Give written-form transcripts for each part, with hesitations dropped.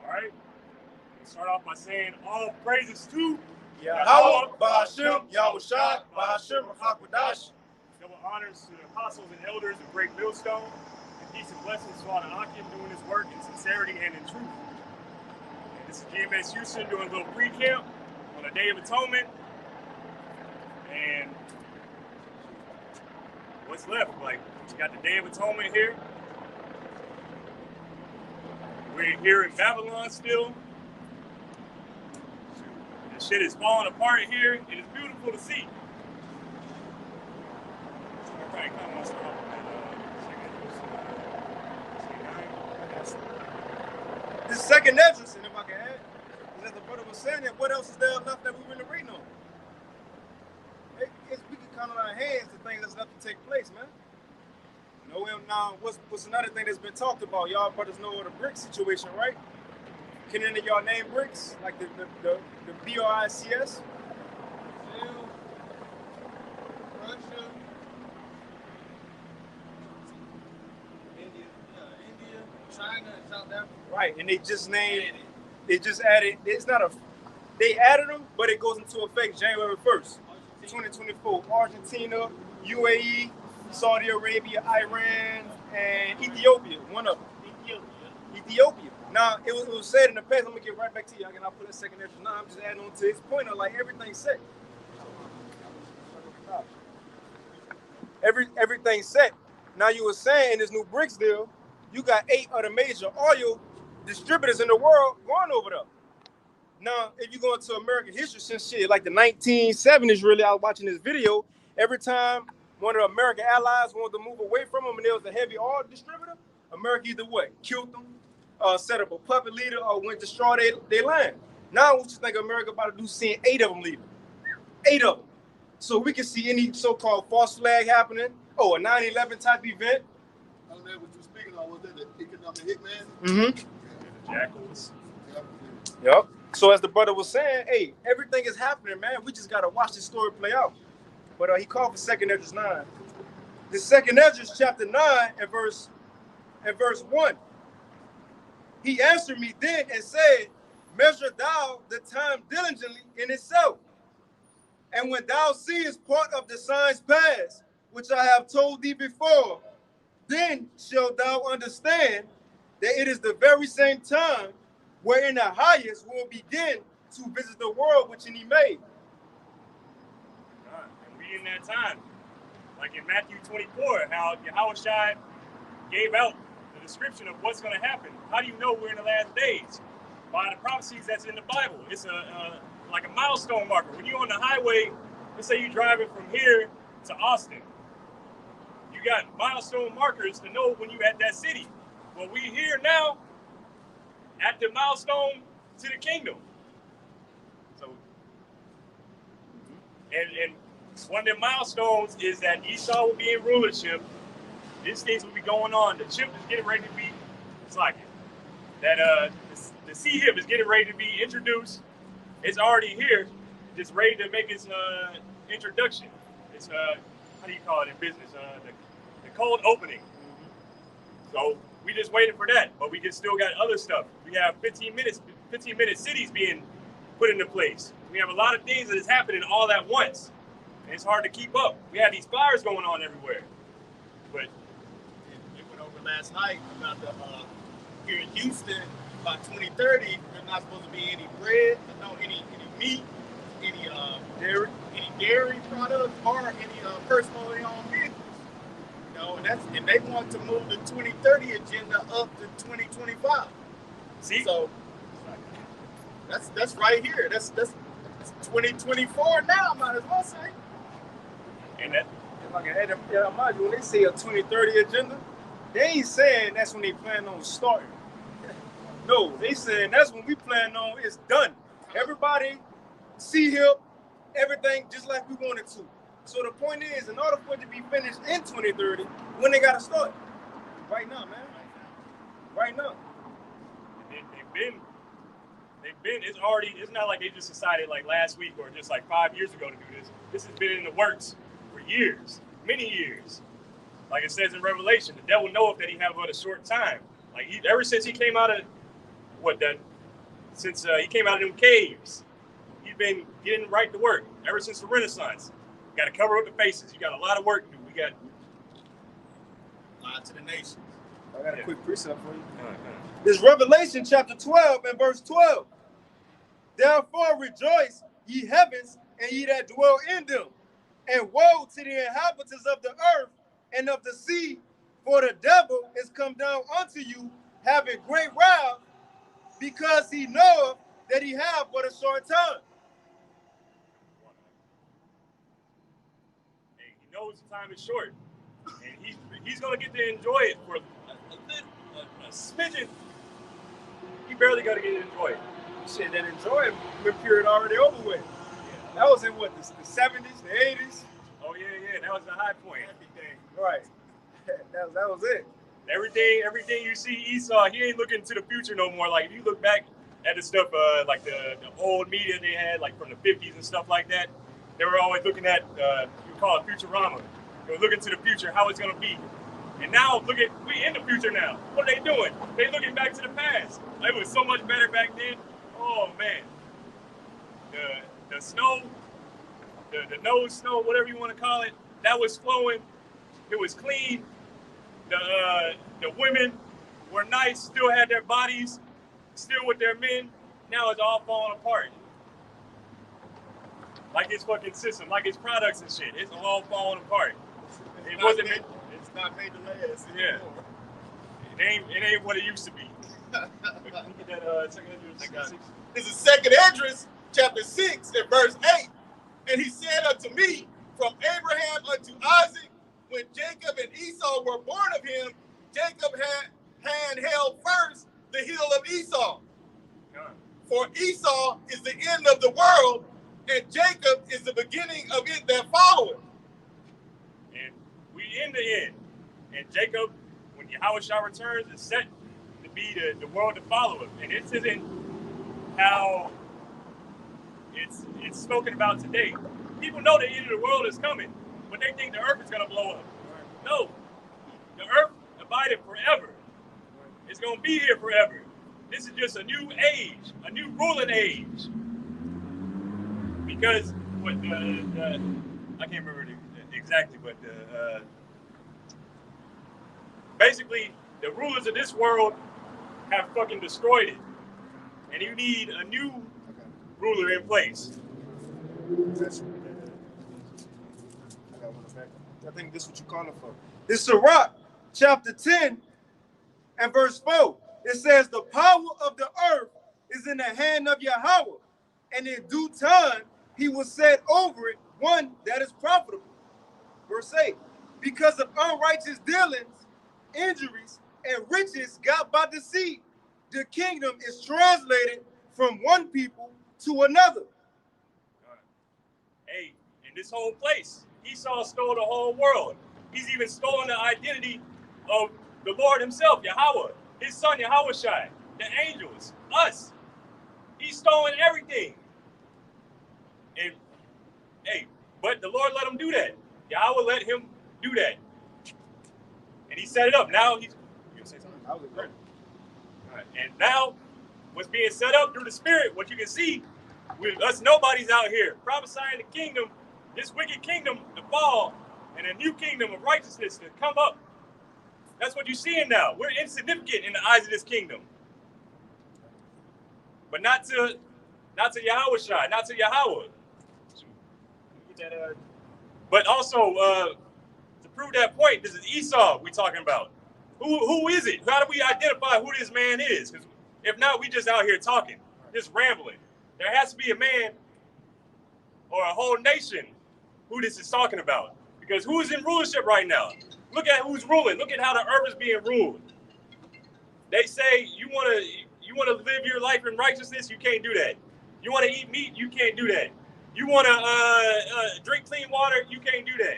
All right. Start off by saying all praises to Yahweh, Bahashim, Yahushua, Bahashim, Hakwadash. Double honors to the apostles and elders of Great Millstone, and peace and blessings to all the Akim doing his work in sincerity and in truth. And this is GMS Houston doing a little pre-camp on the Day of Atonement. And what's left? Like, we got the Day of Atonement here. We're here in Babylon still. The shit is falling apart here. It is beautiful to see. Everybody kind of wants to start off with This is second entrance, and if I can add, as the brother was saying, what else is there left that we've been reading on? We can count on our hands the things that's left to take place, man. You know, now, what's another thing that's been talked about? Y'all brothers know the BRICS situation, right? Can any of y'all name BRICS? Like the BRICS? Brazil, Russia, India, China, and South Africa. Right, and they just named, they just added, they added them, but it goes into effect January 1st, 2024. Argentina, UAE, Saudi Arabia, Iran, and Ethiopia, one of them. Ethiopia. Now, it was said in the past, I'm going to get right back to you. I cannot put a second extra. Now, I'm just adding on to his point of like everything's set. Everything's set. Now, you were saying in this new BRICS deal, you got 8 of the major oil distributors in the world going over there. Now, if you go into American history since shit, like the 1970s, really, I was watching this video. Every time one of the American allies wanted to move away from them and there was a heavy oil distributor, America either what? Killed them, set up a puppet leader, or went destroy their land. Now, what you think America about to do, seeing 8 of them leaving? 8 of them. So we can see any so-called false flag happening, a 9/11 type event. I don't know what you're speaking on. Was that the economic hitman? Mm-hmm. the jackals. Yep. So as the brother was saying, hey, everything is happening, man. We just got to watch this story play out. But he called for 2nd Esdras 9. The 2nd Esdras chapter 9 and verse 1. He answered me then and said, measure thou the time diligently in itself. And when thou seest part of the signs past, which I have told thee before, then shalt thou understand that it is the very same time wherein the highest will begin to visit the world which he made. And we in that time. Like in Matthew 24, how Yahushua gave out the description of what's going to happen. How do you know we're in the last days? By the prophecies that's in the Bible. It's like a milestone marker. When you're on the highway, let's say you're driving from here to Austin. You got milestone markers to know when you're at that city. Well, we here now at the milestone to the kingdom. So, and one of the milestones is that Esau will be in rulership. These things will be going on. The chip is getting ready to be, it's like it. That the sea hip is getting ready to be introduced. It's already here, just ready to make its introduction. It's how do you call it in business? The cold opening. So we just waiting for that, but we still got other stuff. We have 15-minute cities being put into place. We have a lot of things that is happening all at once, and it's hard to keep up. We have these fires going on everywhere. But we went over last night about here in Houston. By 2030, there's not supposed to be any bread, any meat, any dairy products, or any personally owned business. You know, and they want to move the 2030 agenda up to 2025. See, so that's right here. That's 2024 now. Might as well say. And that, if I can add, mind you, when they say a 2030 agenda, they ain't saying that's when they plan on starting. No, they saying that's when we plan on it's done. Everybody, see here, everything just like we wanted to. So the point is, in order for it to be finished in 2030, when they got to start? Right now, man. Right now. They've been, it's not like they just decided like last week or just like 5 years ago to do this. This has been in the works for years. many years. Like it says in Revelation, the devil knoweth that he have but a short time. Like ever since he came out of since he came out of them caves, he's been getting right to work. Ever since the Renaissance, you got to cover up the faces. You got a lot of work to do. We got lie to the nations. I got a quick precept for you. Uh-huh. This Revelation chapter 12 and verse 12. Therefore rejoice, ye heavens, and ye that dwell in them. And woe to the inhabitants of the earth and of the sea, for the devil is come down unto you, having great wrath, because he knoweth that he have but a short time. And he knows the time is short, and he's going to get to enjoy it for a smidgen. He barely got to get to enjoy it. Shit, that enjoyment period already over with. Yeah. That was in what, the 70s, the 80s? Oh yeah, that was the high point. Right. that was it. Everything you see Esau, he ain't looking to the future no more. Like if you look back at the stuff, like the old media they had, like from the 50s and stuff like that, they were always looking at you call it Futurama. They were looking to the future, how it's gonna be. And now we in the future now. What are they doing? They looking back to the past. It was so much better back then. Oh man, the snow, the nose snow, whatever you want to call it, that was flowing. It was clean. The women were nice, still had their bodies, still with their men. Now it's all falling apart. Like its fucking system, like its products and shit. It's all falling apart. It's not made to last. Yeah. It ain't what it used to be. Get that second Esdras. This is Second Esdras, chapter 6, and verse 8. And he said unto me, from Abraham unto Isaac, when Jacob and Esau were born of him, Jacob had held first the heel of Esau. For Esau is the end of the world, and Jacob is the beginning of it that followeth. And we in the end. And Jacob, when Yahushua returns, is set to be the world to follow him. And this isn't how it's spoken about today. People know the end of the world is coming, but they think the earth is going to blow up. No. The earth abideth forever. It's going to be here forever. This is just a new age, a new ruling age. Because what I can't remember exactly, but basically the rulers of this world have fucking destroyed it, and you need a new ruler in place. I think this is what you're calling for. This is Sirach, chapter 10 and verse 4. It says, the power of the earth is in the hand of Yahweh, and in due time he will set over it one that is profitable. Verse 8, because of unrighteous dealings, injuries, and riches got by deceit, the kingdom is translated from one people to another. Hey, in this whole place, Esau stole the whole world. He's even stolen the identity of the Lord himself, Yahweh, his son Yahushua, the angels, us. He's stolen everything. And hey, but the Lord let him do that. Yahweh let him do that. And he set it up. Now he's you gonna say something? I was agreeing. All right. And now what's being set up through the Spirit, what you can see with us nobodies out here prophesying the kingdom, this wicked kingdom to fall, and a new kingdom of righteousness to come up. That's what you're seeing now. We're insignificant in the eyes of this kingdom. But not to Yahushua, not to Yahweh. But also, to prove that point, this is Esau we're talking about. Who is it? How do we identify who this man is? Because if not, we just out here talking, just rambling. There has to be a man or a whole nation who this is talking about. Because who is in rulership right now? Look at who's ruling. Look at how the earth is being ruled. They say you want to live your life in righteousness, you can't do that. You want to eat meat, you can't do that. You want to drink clean water, you can't do that.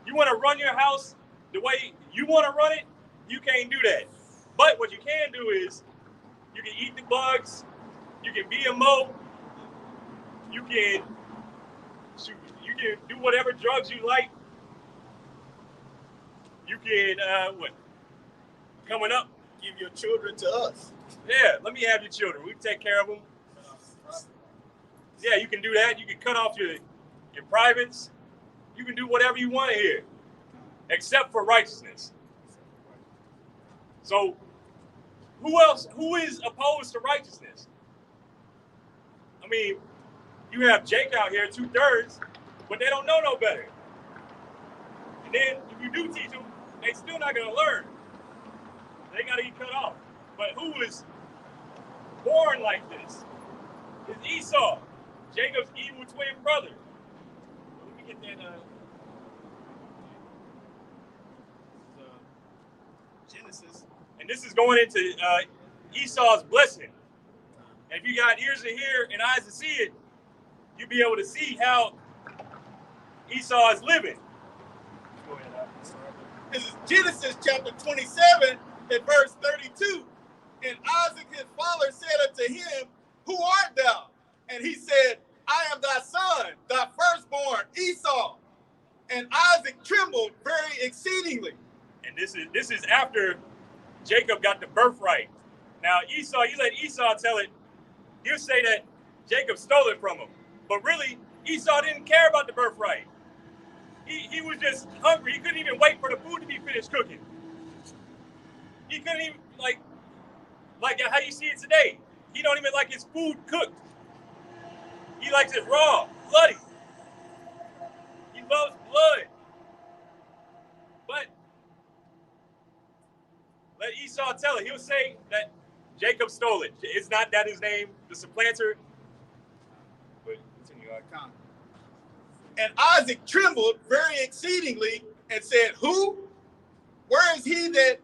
You want to run your house the way you want to run it, you can't do that. But what you can do is you can eat the bugs, you can be a mo, you can do whatever drugs you like, You can, coming up, give your children to us. Yeah, let me have your children. We take care of them. Yeah, you can do that. You can cut off your privates. You can do whatever you want here, except for righteousness. So, who is opposed to righteousness? I mean, you have Jake out here, 2/3, but they don't know no better. And then if you do teach them, they still not gonna learn. They gotta get cut off. But who is born like this? It's Esau, Jacob's evil twin brother. Let me get that. Genesis. And this is going into Esau's blessing. And if you got ears to hear and eyes to see it, you'll be able to see how Esau is living. Go ahead, This is Genesis chapter 27 and verse 32. And Isaac his father said unto him, Who art thou? And he said, I am thy son, thy firstborn, Esau. And Isaac trembled very exceedingly. And this is after Jacob got the birthright. Now Esau, you let Esau tell it, he'll say that Jacob stole it from him. But really, Esau didn't care about the birthright. He was just hungry. He couldn't even wait for the food to be finished cooking. He couldn't even, like how you see it today. He don't even like his food cooked. He likes it raw, bloody. He loves blood. But let Esau tell it. He'll say that Jacob stole it. It's not that his name, the supplanter. But continue on. And Isaac trembled very exceedingly and said, Who? Where is he that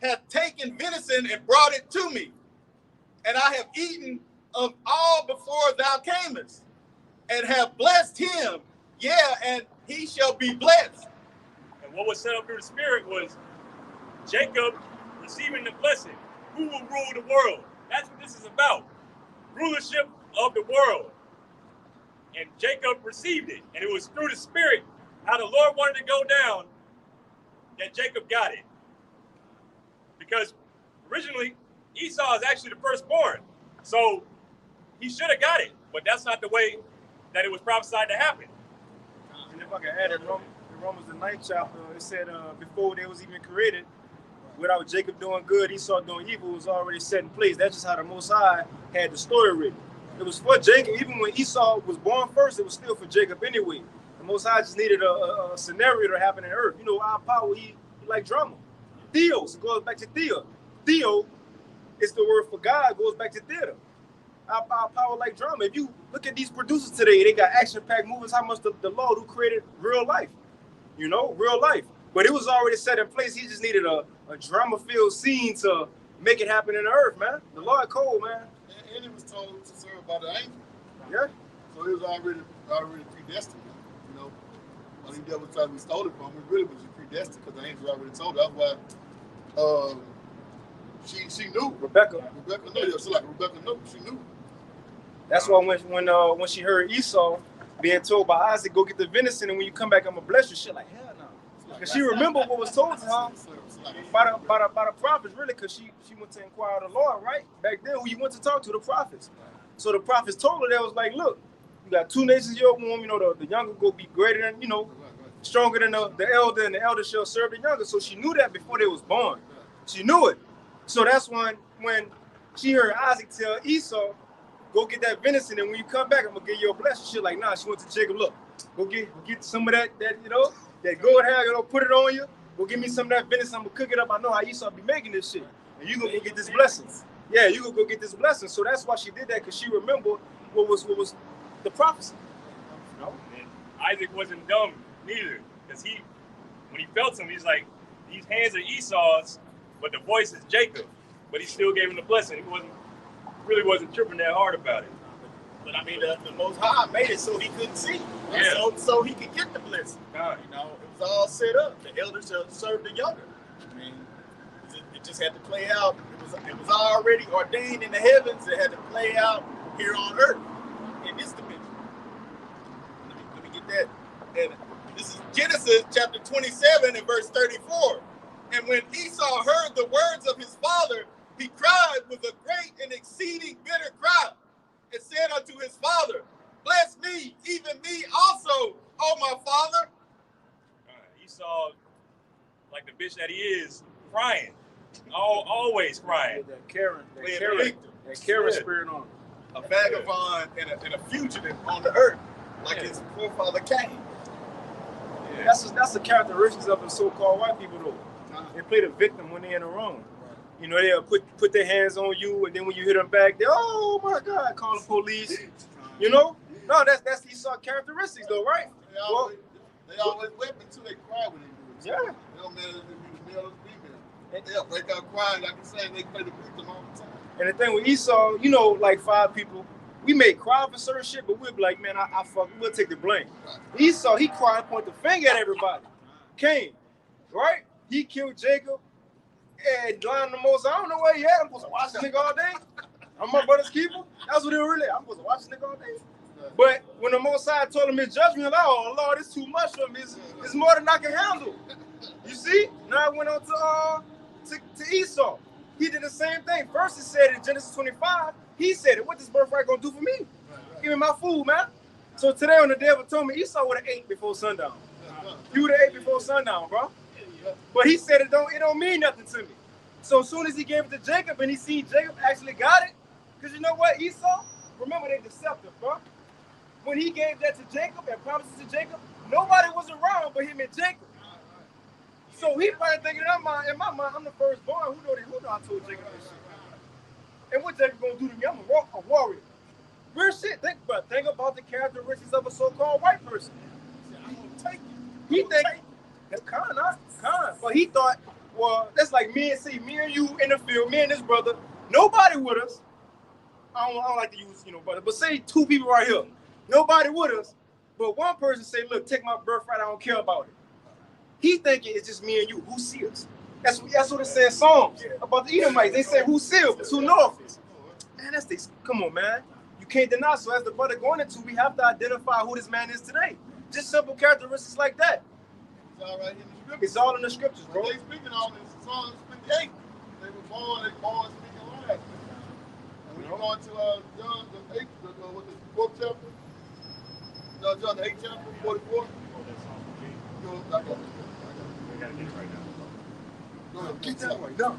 hath taken venison and brought it to me? And I have eaten of all before thou camest, and have blessed him, and he shall be blessed. And what was set up through the Spirit was Jacob receiving the blessing. Who will rule the world? That's what this is about. Rulership of the world. And Jacob received it. And it was through the Spirit, how the Lord wanted to go down, that Jacob got it. Because originally, Esau is actually the firstborn. So he should have got it. But that's not the way that it was prophesied to happen. And if I can add it, Romans the 9th chapter, it said before they was even created, without Jacob doing good, Esau doing evil, was already set in place. That's just how the Most High had the story written. It was for Jacob. Even when Esau was born first, it was still for Jacob anyway. The Most High just needed a scenario to happen in earth. You know, our power, he like drama. Theos, it goes back to Theo. Theo is the word for God, goes back to theater. Our power like drama. If you look at these producers today, they got action-packed movies. How much the Lord who created real life, real life. But it was already set in place. He just needed a drama-filled scene to make it happen in the earth, man. The Lord cold, man. And it was told to serve by the angel. Yeah. So it was already predestined. I think the devil tried to stole it from him. It really was predestined because the angel already told her. That's why she knew. Rebecca knew. Yeah, so like Rebecca knew. She knew. That's why when she heard Esau being told by Isaac, go get the venison, and when you come back, I'm gonna bless you. Shit, like hell no. Because she remembered what was told to her by the prophets, really, because she went to inquire of the Lord, right? Back then, who you went to talk to, the prophets. So the prophets told her that was like, look, you got two nations in your womb. The younger will be greater than, stronger than the elder, and the elder shall serve the younger. So she knew that before they was born. She knew it. So that's when she heard Isaac tell Esau, go get that venison, and when you come back, I'm gonna give you a blessing. She like, nah. She went to Jacob. Look, go get some of that gold hair. Put it on you. Go give me some of that venison. I'm gonna cook it up. I know how Esau be making this shit, and you gonna go get this blessing. Yeah, you gonna go get this blessing. So that's why she did that, because she remembered what was the prophecy. And Isaac wasn't dumb neither, because when he felt him, he's like, these hands are Esau's, but the voice is Jacob. But he still gave him the blessing. He really wasn't tripping that hard about it. But I mean, the Most High made it so he couldn't see, Yeah. so he could get the blessing. God. It was all set up. The elders shall serve the younger. I mean, it just had to play out. It was already ordained in the heavens. It had to play out here on earth in this dimension. Let me get that. And This is Genesis chapter 27 and verse 34. And when Esau heard the words of his father, he cried with a great and exceeding bitter cry, and said unto his father, bless me, even me also, O my father. Esau, like the bitch that he is, crying. Always crying. That Karen Yeah. spirit on him. A vagabond and a fugitive on the earth, like his forefather Cain. Yeah. That's the characteristics of the so-called white people, though. They play the victim when they're in the wrong. You know, they'll put their hands on you, and then when you hit them back, they, oh my God, call the police. You know? No, that's Esau characteristics, though, right? They always whip until they cry when they do it. Yeah. They don't matter if it's male or female. They'll break out crying, like you say, they play the victim all the time. And the thing with Esau, you know, like 5 people, we may cry for certain shit, but we'll be like, man, I fuck, we'll take the blame. Esau, he cried, point the finger at everybody. Cain, right? He killed Jacob and lied the most. I don't know where he at. I'm supposed to watch this nigga all day. I'm my brother's keeper. That's what it really is. I'm supposed to watch this nigga all day. But when the Most High told him his judgment, like, oh Lord, it's too much for me. It's more than I can handle. You see? Now I went on to Esau. He did the same thing. First he said in Genesis 25, he said it. What this birthright gonna do for me? Give me my food, man. So today on the Day of Atonement, Esau would have ate before sundown. He would have ate before sundown, bro. But he said it don't mean nothing to me. So as soon as he gave it to Jacob and he seen Jacob actually got it, because you know what, Esau, remember they deceptive, bro. When he gave that to Jacob and promised it to Jacob, nobody was around but him and Jacob. So he probably thinking in my mind, I'm the firstborn. Who know I told Jacob this shit? And what Jacob gonna do to me? I'm a warrior. Real shit. Think about the characteristics of a so-called white person. I'm gonna take it. He think that's kind. But he thought, well, that's like me and you in the field, me and this brother, nobody with us. I don't like to use, brother, but say 2 people right here, nobody with us, but one person say, look, take my birthright, I don't care about it. He thinking it's just me and you. Who see us? That's what it says Psalms about the Edomites. They say, who seals us? Who know us? Man, come on, man. You can't deny. So as the brother going into, we have to identify who this man is today. Just simple characteristics like that. It's all right in the scriptures. It's all in the scriptures, bro. They speaking on this Psalms 58. They were born speaking lies. And when you go into John the 8th, the 4th chapter, John the 8th chapter, 44. Keep that way. No.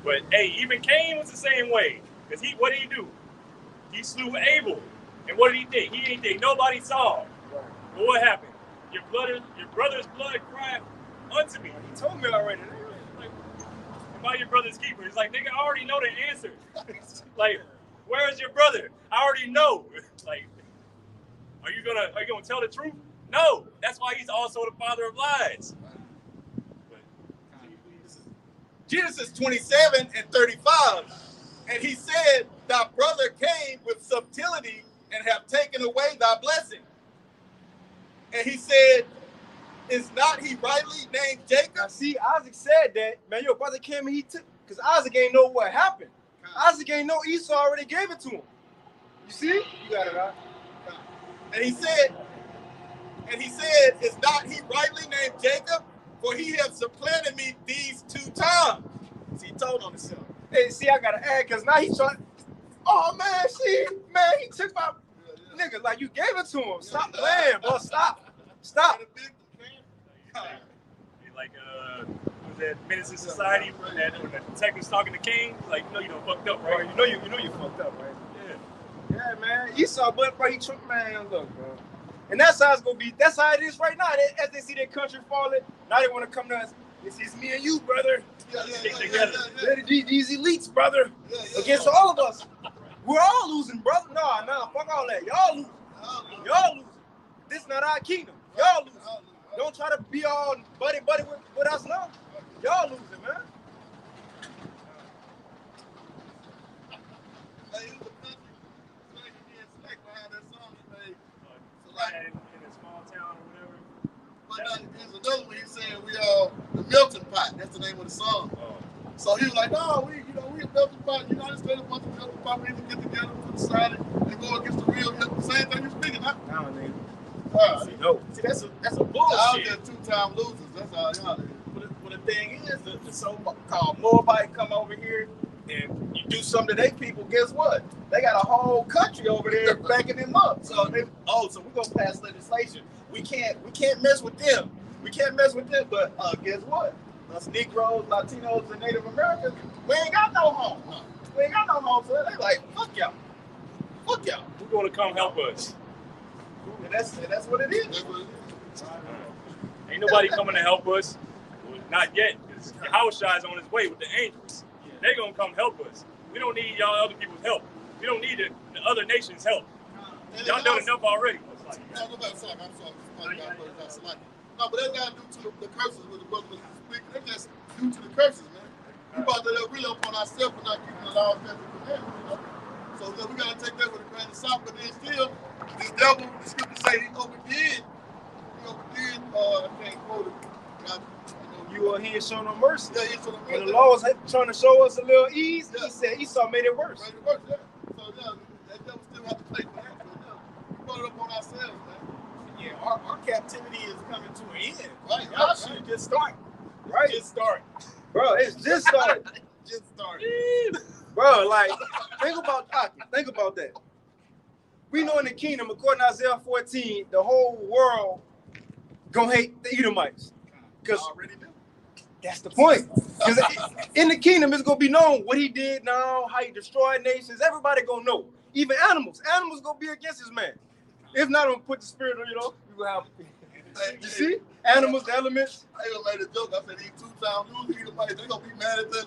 But hey, even Cain was the same way. Because what did he do? He slew Abel. And what did he think? He didn't think nobody saw him. But what happened? Your brother's blood cried unto me. He told me already. Like, am I your brother's keeper? It's like, nigga, I already know the answer. Like, where is your brother? I already know. Like, are you gonna tell the truth? No. That's why he's also the father of lies. Genesis 27 and 35. And he said, thy brother came with subtlety and have taken away thy blessing. And he said, is not he rightly named Jacob? Now, see, Isaac said that, man, your brother came and he took, because Isaac ain't know what happened. Isaac ain't know Esau already gave it to him. You see? You got it right. And he said, is not he rightly named Jacob? For he have supplanted me these 2 times. See, he told on himself. Hey, see, I gotta add, because now he's trying. Oh, man, he took my nigga, like you gave it to him. Stop playing, bro. Stop. Like, was that Menace to Society when the detective's talking to King? Like, you done fucked up, right? You know you fucked up, right? Yeah, man. Esau, but bro, he took, man, look, bro. And that's how it's gonna be. That's how it is right now. As they see their country falling, now they want to come to us. It's me and you, brother. These elites, brother, against all of us. We're all losing, brother. Nah, fuck all that. Y'all losing. This not our kingdom. Y'all losing. Don't try to be all buddy with us now. Y'all losing, man. In a small town or whatever. But there's another one. He's saying we are the melting pot. That's the name of the song. Oh. So he was like, no, we a melting pot. United States a bunch of melting pot. We need to get together, put aside it, and go against the real. The same thing you're speaking, huh? I don't know. No. See, that's a Y'all bullshit. just two-time losers. That's all y'all is. But the thing is, the so-called Moabite come over here and you do something to their people, guess what? They got a whole country over there backing them up. So so we're gonna pass legislation. We can't mess with them. We can't mess with them. But guess what? Us Negroes, Latinos, and Native Americans, we ain't got no home. We ain't got no home. So they like, fuck y'all. Fuck y'all. Who's gonna come help us? And that's what it is. That's what it is. Ain't nobody coming to help us. Well, not yet. Because Yahushua is on his way with the angels. They're gonna come help us. We don't need y'all other people's help. We don't need the other nations' help. Y'all done enough already. No, I'm sorry. No, but that's not due to the curses with the brother was speaking. That's just due to the curses, man. We brought that up really upon ourselves for not keeping the laws, statutes, and commandments, you know. So we gotta take that with a grain of salt. But then still, this devil, the scripture say he overdid. I can't quote it. He ain't showing no mercy. Yeah, he showed no mercy. When the law was trying to show us a little ease, he said Esau made it worse. Made it worse, yeah. So yeah, that devil still have to pay for that. So yeah, we brought it up on ourselves, man. Yeah, our captivity is coming to an end. Right, Y'all should just start. Right? Just start. Bro, it's just started. Just start. Bro, like, think about that. We know in the kingdom, according to Isaiah 14, the whole world gonna hate the Edomites. Because Already do. that's the point. Because in the kingdom, it's gonna be known what he did now, how he destroyed nations. Everybody gonna know. Even animals. Animals gonna be against this man. If not, I'm gonna put the spirit on, we will have. You see? Animals, the elements. I even made a joke. I said these two-time losers, they gonna be mad at that.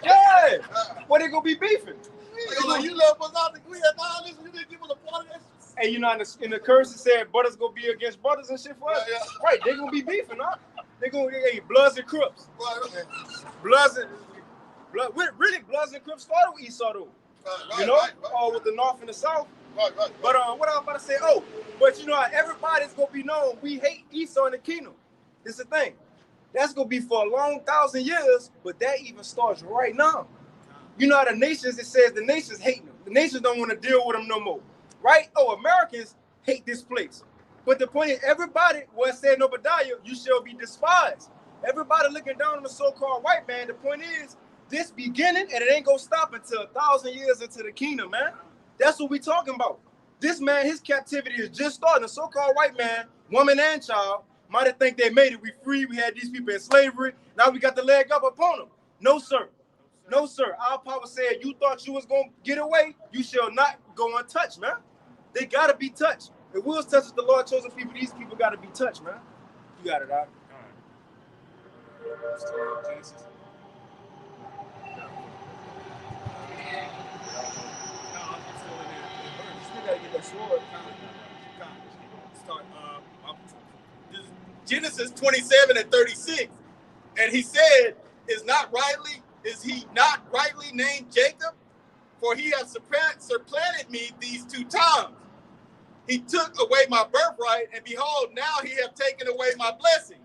Yeah. What they gonna be beefing? They gonna like, you left us out. We had all this. You didn't give us a part of that. Hey, you know, in the curse it said brothers gonna be against brothers and shit for us. Yeah. Right, they gonna be beefing, huh? They gonna Bloods and Crips. Right. Bloods and Crips started with Esau though. Right. With the North and the South. Right. But what I was about to say, but you know, everybody's gonna be known. We hate Esau in the kingdom. This is the thing. That's gonna be for a long 1,000 years, but that even starts right now. You know how the nations, it says the nations hate them. The nations don't want to deal with them no more. Right? Americans hate this place. But the point is, everybody, what said in Obadiah, you shall be despised. Everybody looking down on the so-called white man, the point is, this beginning, and it ain't gonna stop until 1,000 years into the kingdom, man. That's what we talking about. This man, his captivity is just starting. The so-called white man, woman and child, might have think they made it. We free, we had these people in slavery. Now we got the leg up upon them. No, sir. No, sir. Our power said you thought you was going to get away. You shall not go untouched, man. They got to be touched. If we was touched the Lord chosen people, these people got to be touched, man. You got it, Doc. All right. Genesis. Still got to get that sword. Genesis 27:36. And he said, is he not rightly named Jacob? For he has supplanted me these 2 times. He took away my birthright, and behold, now he hath taken away my blessing.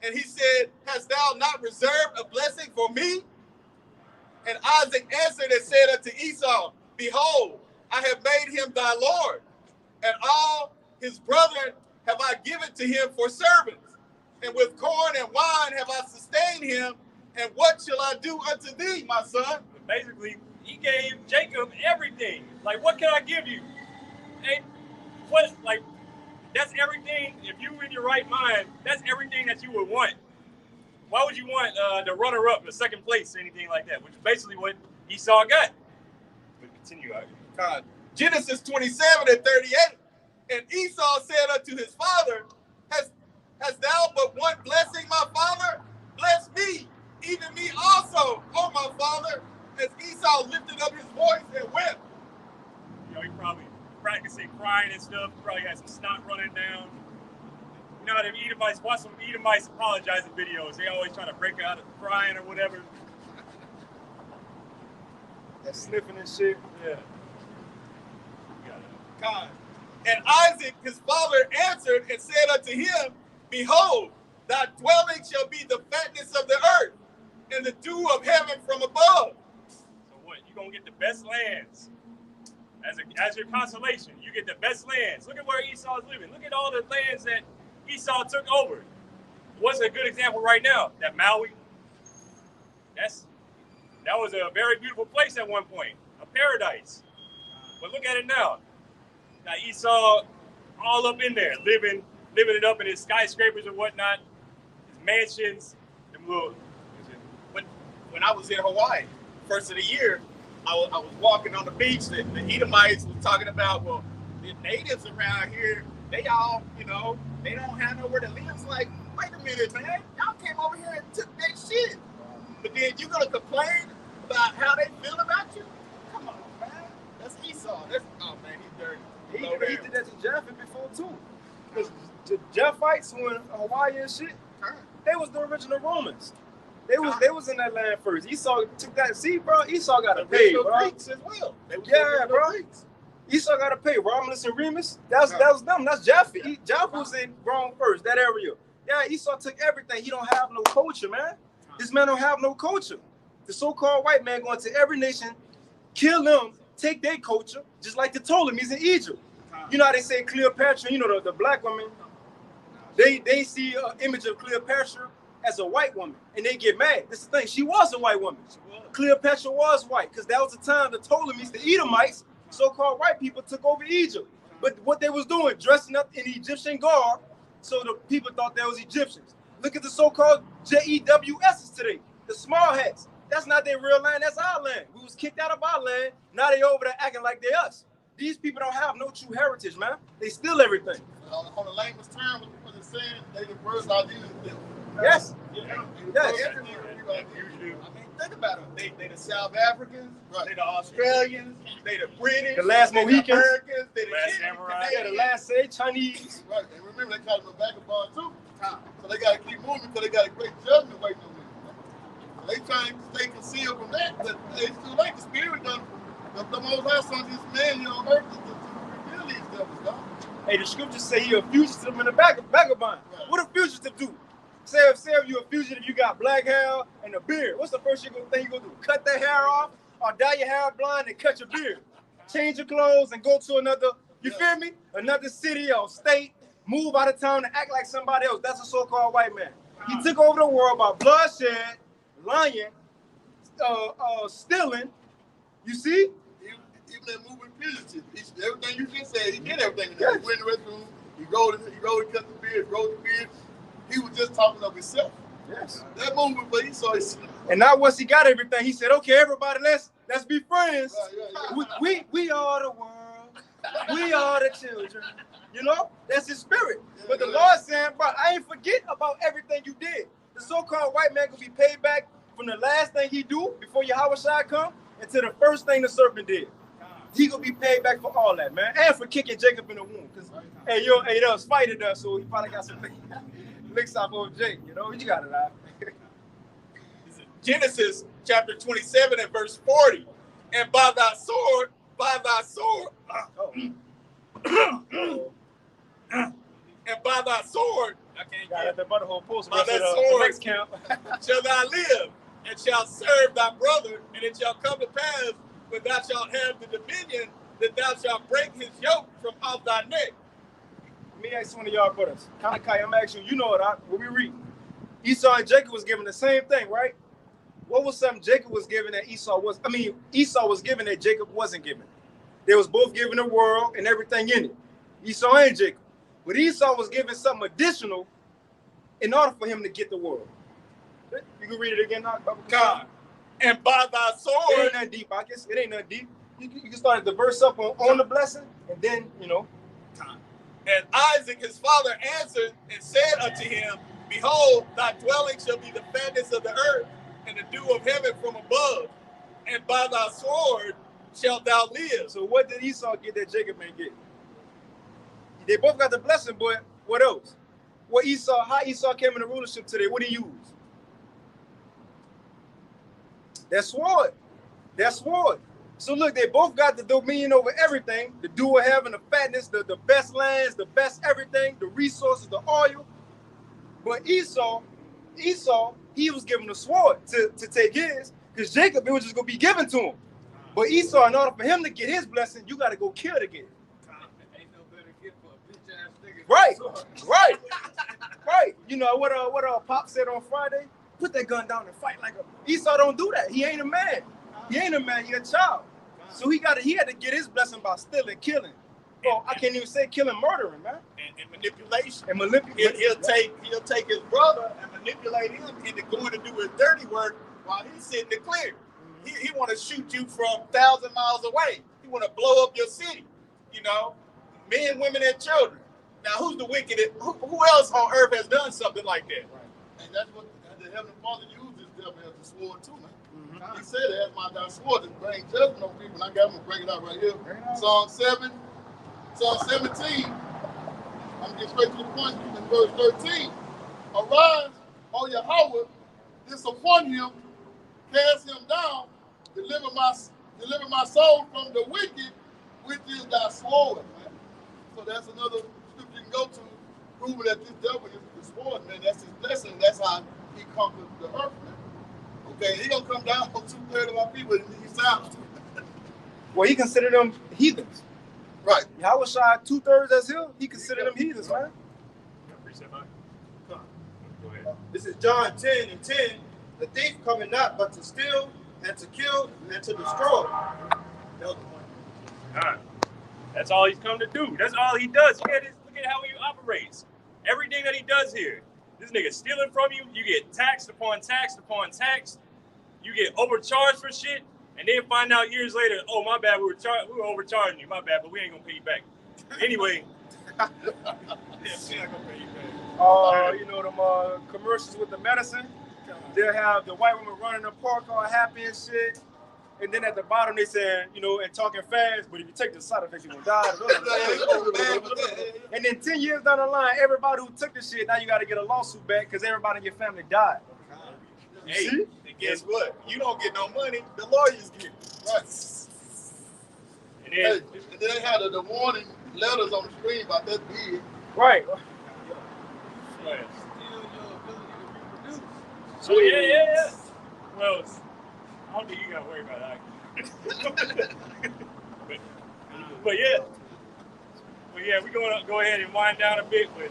And he said, hast thou not reserved a blessing for me? And Isaac answered and said unto Esau, behold, I have made him thy Lord, and all his brethren have I given to him for servants. And with corn and wine have I sustained him. And what shall I do unto thee, my son? Basically, he gave Jacob everything. Like, what can I give you? Hey, that's everything. If you in your right mind, that's everything that you would want. Why would you want the runner-up, the second place, or anything like that? Which is basically what Esau got. But continue out. Genesis 27:38. And Esau said unto his father, Hast thou but one blessing, my father? Bless me, even me also, oh my father. As Esau lifted up his voice and wept. You know, he probably practicing crying and stuff. He probably had some snot running down. You know, them Edomites, watch some Edomites apologizing videos. They always try to break out of crying or whatever. That sniffing and shit. Yeah. God. And Isaac, his father, answered and said unto him, behold, thy dwelling shall be the fatness of the earth, and the dew of heaven from above. So what? You gonna get the best lands. as your consolation. You get the best lands. Look at where Esau is living. Look at all the lands that Esau took over. What's a good example right now? That Maui. That was a very beautiful place at one point, a paradise. But look at it now. Now Esau, all up in there, living it up in his skyscrapers and whatnot, his mansions, them little. When I was in Hawaii, first of the year, I was walking on the beach. The Edomites were talking about, well, the natives around here, they all, they don't have nowhere to live. It's like, wait a minute, man. Y'all came over here and took that shit. But then you gonna complain about how they feel about you? Come on, man. That's Esau. Oh man, he's dirty. He did that to Japhet before too. Because the Japhites who in Hawaii and shit, they was the original Romans. They was in that land first. Esau took that. See, bro, Esau got to pay, bro. Greeks as well. Yeah, bro. Greeks. Esau got to pay. Romulus and Remus, that was them. That's Japhet. Japhet was in Rome first, that area. Yeah, Esau took everything. He don't have no culture, man. This man don't have no culture. The so-called white man going to every nation, kill them, take their culture, just like the Ptolemies in Egypt. You know how they say Cleopatra, the black woman, they see an image of Cleopatra as a white woman, and they get mad. This is the thing. She was a white woman. Cleopatra was white, because that was the time the Ptolemies, the Edomites, so-called white people, took over Egypt. But what they was doing, dressing up in Egyptian garb, so the people thought they was Egyptians. Look at the so-called JEWS's today, the small hats. That's not their real land, that's our land. We was kicked out of our land, now they over there acting like they us. These people don't have no true heritage, man. They steal everything. On the language term, what it's saying, they the first ideas. Yes. Yes. I mean, think about them. They the South Africans, they the Australians, they the British, the last Mohicans, the Americans, they the last samurai, the last Chinese. Right, and remember they call them a vagabond too. So they got to keep moving because they got a great judgment waiting on them. They trying to stay concealed from that, but it's too late. The spirit done. The Most High sent these men on earth to reveal these devils, God. Hey, the scriptures say he a fugitive and a vagabond. Right. What a fugitive do? Say if you a fugitive, you got black hair and a beard. What's the first thing you gonna do? Cut that hair off, or dye your hair blind and cut your beard? Change your clothes and go to another. You feel me? Another city or state. Move out of town and act like somebody else. That's a so-called white man. He took over the world by bloodshed, lying, stealing. You see? Even that moving fugitive. Everything you just said, he did everything. Yes. He went in the restroom. He rode and cut the beard, rode the beard. He was just talking of himself. Yes. That movement, but he saw himself. And now once he got everything, he said, "Okay, everybody, let's be friends. Right. We are the world. We are the children." That's his spirit. But the Lord saying, bro, I ain't forget about everything you did. The so-called white man gonna be paid back from the last thing he do before Yahweh Shai come into the first thing the serpent did. He gonna be paid back for all that, man, and for kicking Jacob in the womb. Cause hey, there was fighting there, so he probably got some licks off of Jake. You got it out. Genesis chapter 27 and verse 40. And by thy sword, and by thy sword, I can't get the butthole post. By that sword shall thou live, and shall serve thy brother, and it shall come to pass when thou shalt have the dominion, that thou shalt break his yoke from off thy neck. Let me ask one of y'all brothers. Kanakai, I'm asking you, what we read. Esau and Jacob was given the same thing, right? What was something Jacob was given that Esau was given that Jacob wasn't given? They was both given the world and everything in it. Esau and Jacob. But Esau was given something additional in order for him to get the world. You can read it again, God. And by thy sword. It ain't nothing deep. I guess it ain't nothing deep. You can start at the verse up on the blessing, and then, And Isaac his father answered and said unto him, Behold, thy dwelling shall be the fatness of the earth, and the dew of heaven from above. And by thy sword shalt thou live. So what did Esau get that Jacob ain't get? They both got the blessing, but what else? How Esau came into rulership today, what did he use? That sword. So look, they both got the dominion over everything, the dew of heaven, the fatness, the best lands, the best everything, the resources, the oil. But Esau, he was given the sword to take his, because Jacob, it was just going to be given to him. But Esau, in order for him to get his blessing, you got to go kill to get it. Ain't no better gift for a bitch ass nigga. Right, right, right. You know what Pop said on Friday? Put that gun down and fight like a. Esau don't do that. He ain't a man. He ain't a man. He a child. So he had to get his blessing by stealing, killing. Oh, I can't even say killing, murdering, man. And manipulation. And manipulation. He'll take his brother and manipulate him into going to do his dirty work while he's sitting there clear. He want to shoot you from 1,000 miles away. He want to blow up your city. You know, men, women, and children. Now, who's the wickedest? Who else on earth has done something like that? And that's what the Heavenly Father used this devil as a sword too, man. He said, "As my thy sword to bring judgment on people." And I got him to bring it out right here. Psalm 17. I'm getting straight to the point in verse 13. Arise, O Yahweh, disappoint him, cast him down, deliver my soul from the wicked, which is thy sword, man. So that's another scripture you can go to, proving that this devil is the sword, man. That's his blessing. That's how he conquered the earth, man. Okay, he gonna come down on 2/3 of our people and he's silent. Well, he considered them heathens. Right. Yahweh shot 2/3 as him. He considered them heathens, man. This is John 10:10. The thief coming not but to steal and to kill and to destroy. That was the point. All right. That's all he's come to do. That's all he does. Look at how he operates. Everything that he does here. This nigga stealing from you. You get taxed upon tax upon tax. You get overcharged for shit. And then find out years later, oh, my bad, we were overcharging you. My bad, but we ain't going to pay you back. Anyway. You know them commercials with the medicine? They'll have the white woman running the park all happy and shit. And then at the bottom they say, you know, and talking fast, but if you take the side effects, you're going to die. And then 10 years down the line, everybody who took the shit, now you got to get a lawsuit back because everybody in your family died. Hey, and guess what? You don't get no money, the lawyers get it. Right. And then they had the warning letters on the screen about that big. Right. So yeah. Well, I don't think you gotta worry about that. but yeah, we're gonna go ahead and wind down a bit. But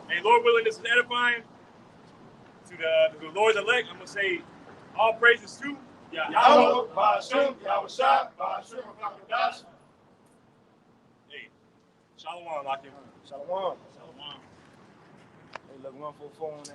hey, Lord willing, this is edifying to the Lord's elect. I'm gonna say all praises to Yahweh, Ba'ashem, Yahweh Shah, Ba'ashem, Ba'akadash. Hey, Shalom, Lakim. Shalom. Hey, look, 144 on that.